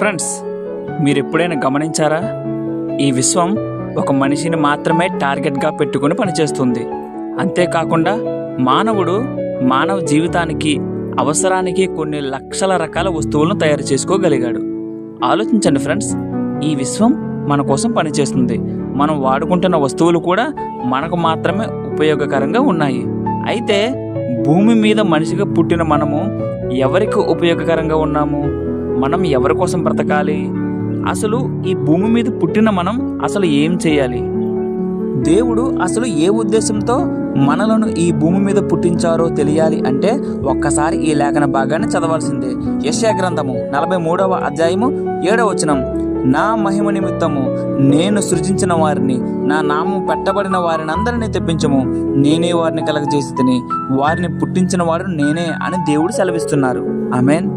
Friends, మీరు ఎప్పుడైనా గమనించారా? ఈ విశ్వం ఒక మనిషిని మాత్రమే టార్గెట్గా పెట్టుకుని పనిచేస్తుంది. అంతేకాకుండా మానవ జీవితానికి అవసరానికి కొన్ని లక్షల రకాల వస్తువులను తయారు చేసుకోగలిగాడు. ఆలోచించండి ఫ్రెండ్స్, ఈ విశ్వం మన కోసం పనిచేస్తుంది. మనం వాడుకుంటున్న వస్తువులు కూడా మనకు మాత్రమే ఉపయోగకరంగా ఉన్నాయి. అయితే భూమి మీద మనిషిగా పుట్టిన మనము ఎవరికి ఉపయోగకరంగా ఉన్నాము? మనం ఎవరి కోసం బ్రతకాలి? అసలు ఈ భూమి మీద పుట్టిన మనం అసలు ఏం చేయాలి? దేవుడు అసలు ఏ ఉద్దేశంతో మనలను ఈ భూమి మీద పుట్టించారో తెలియాలి అంటే ఒక్కసారి ఈ లేఖన భాగాన్ని చదవాల్సిందే. యెషయా గ్రంథము 43వ అధ్యాయము 7వ వచనం, నా మహిమ నిమిత్తము నేను సృజించిన వారిని, నా నామం పెట్టబడిన వారిని అందరినీ తెప్పించము, నేనే వారిని కలగజేసి తిని వారిని పుట్టించిన వాడు నేనే అని దేవుడు సెలవిస్తున్నారు. ఆమేన్.